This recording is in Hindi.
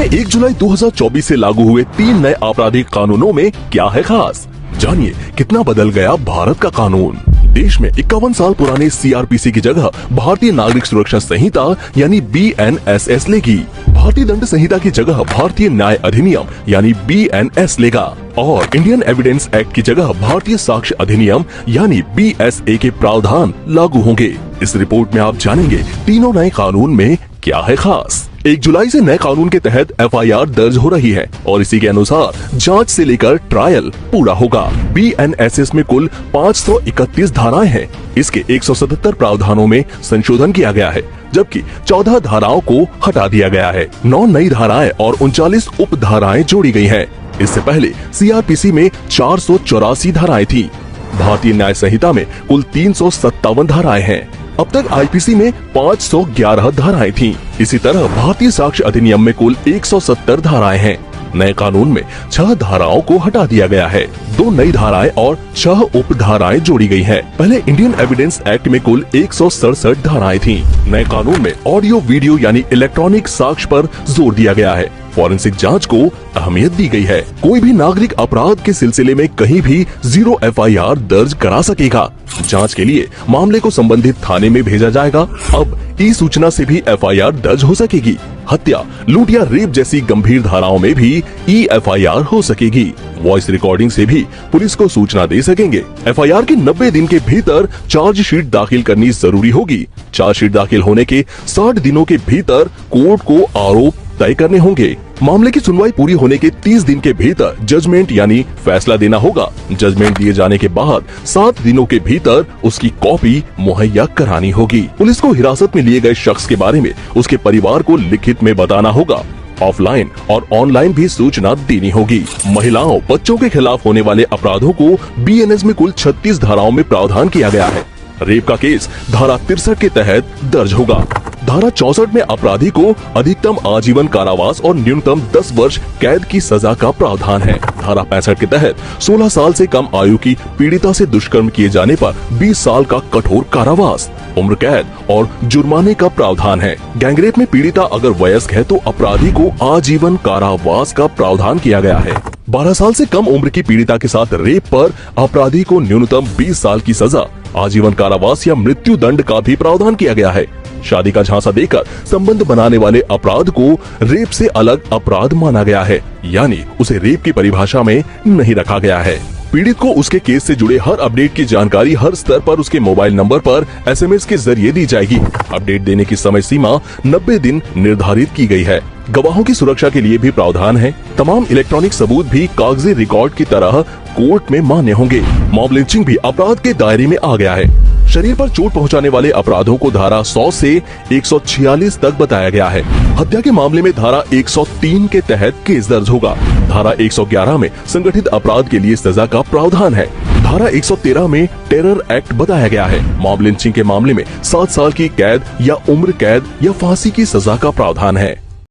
1 जुलाई 2024 से लागू हुए 3 नए आपराधिक कानूनों में क्या है खास, जानिए कितना बदल गया भारत का कानून। देश में 51 साल पुराने सीआरपीसी की जगह भारतीय नागरिक सुरक्षा संहिता यानी बीएनएसएस लेगी। भारतीय दंड संहिता की जगह भारतीय न्याय अधिनियम यानी बीएनएस लेगा और इंडियन एविडेंस एक्ट की जगह भारतीय साक्ष्य अधिनियम यानी बीएसए के प्रावधान लागू होंगे। इस रिपोर्ट में आप जानेंगे तीनों नए कानून में क्या है खास। 1 जुलाई से नए कानून के तहत एफआईआर दर्ज हो रही है और इसी के अनुसार जांच से लेकर ट्रायल पूरा होगा। बीएनएसएस में कुल 531 धाराएं हैं। इसके 177 प्रावधानों में संशोधन किया गया है, जबकि 14 धाराओं को हटा दिया गया है। 9 नई धाराएं और 39 उप धाराएं जोड़ी गई हैं। इससे पहले सीआरपीसी में 484 धाराएं थी। भारतीय न्याय संहिता में कुल 357 धाराएं हैं। अब तक आईपीसी में 511 धाराएं थीं। इसी तरह भारतीय साक्ष्य अधिनियम में कुल 170 धाराएं हैं। नए कानून में 6 धाराओं को हटा दिया गया है। 2 नई धाराएं और 6 उप धाराएं जोड़ी गई हैं। पहले इंडियन एविडेंस एक्ट में कुल 167 धाराएं थीं। नए कानून में ऑडियो वीडियो यानी इलेक्ट्रॉनिक साक्ष्य पर जोर दिया गया है। फॉरेंसिक जांच को अहमियत दी गई है। कोई भी नागरिक अपराध के सिलसिले में कहीं भी 0 एफआईआर दर्ज करा सकेगा। जांच के लिए मामले को संबंधित थाने में भेजा जाएगा। अब ई सूचना से भी एफआईआर दर्ज हो सकेगी। हत्या, लूट या रेप जैसी गंभीर धाराओं में भी ई एफआईआर हो सकेगी। वॉइस रिकॉर्डिंग से भी पुलिस को सूचना दे सकेंगे। एफआईआर के 90 दिन के भीतर चार्जशीट दाखिल करनी जरूरी होगी। चार्जशीट दाखिल होने के 60 दिनों के भीतर कोर्ट को आरोप तय करने होंगे। मामले की सुनवाई पूरी होने के 30 दिन के भीतर जजमेंट यानी फैसला देना होगा। जजमेंट दिए जाने के बाद 7 दिनों के भीतर उसकी कॉपी मुहैया करानी होगी। पुलिस को हिरासत में लिए गए शख्स के बारे में उसके परिवार को लिखित में बताना होगा। ऑफलाइन और ऑनलाइन भी सूचना देनी होगी। महिलाओं, बच्चों के खिलाफ होने वाले अपराधों को बीएनएस में कुल 36 धाराओं में प्रावधान किया गया है। रेप का केस धारा 63 के तहत दर्ज होगा। धारा 64 में अपराधी को अधिकतम आजीवन कारावास और न्यूनतम 10 वर्ष कैद की सजा का प्रावधान है। धारा 65 के तहत 16 साल से कम आयु की पीड़िता से दुष्कर्म किए जाने पर 20 साल का कठोर कारावास, उम्र कैद और जुर्माने का प्रावधान है। गैंगरेप में पीड़िता अगर वयस्क है तो अपराधी को आजीवन कारावास का प्रावधान किया गया है। 12 साल से कम उम्र की पीड़िता के साथ रेप पर अपराधी को न्यूनतम 20 साल की सजा, आजीवन कारावास या मृत्यु दंड का भी प्रावधान किया गया है। शादी का झांसा देकर संबंध बनाने वाले अपराध को रेप से अलग अपराध माना गया है, यानी उसे रेप की परिभाषा में नहीं रखा गया है। पीड़ित को उसके केस से जुड़े हर अपडेट की जानकारी हर स्तर पर उसके मोबाइल नंबर पर एसएमएस के जरिए दी जाएगी। अपडेट देने की समय सीमा 90 दिन निर्धारित की गई है। गवाहों की सुरक्षा के लिए भी प्रावधान है। तमाम इलेक्ट्रॉनिक सबूत भी कागजी रिकॉर्ड की तरह कोर्ट में मान्य होंगे। मॉब लिंचिंग भी अपराध के दायरे में आ गया है। शरीर पर चोट पहुंचाने वाले अपराधों को धारा 100 से 146 तक बताया गया है। हत्या के मामले में धारा 103 के तहत केस दर्ज होगा। धारा 111 में संगठित अपराध के लिए सजा का प्रावधान है। धारा 113 में टेरर एक्ट बताया गया है। मॉब लिंचिंग के मामले में 7 साल की कैद या उम्र कैद या फांसी की सजा का प्रावधान है।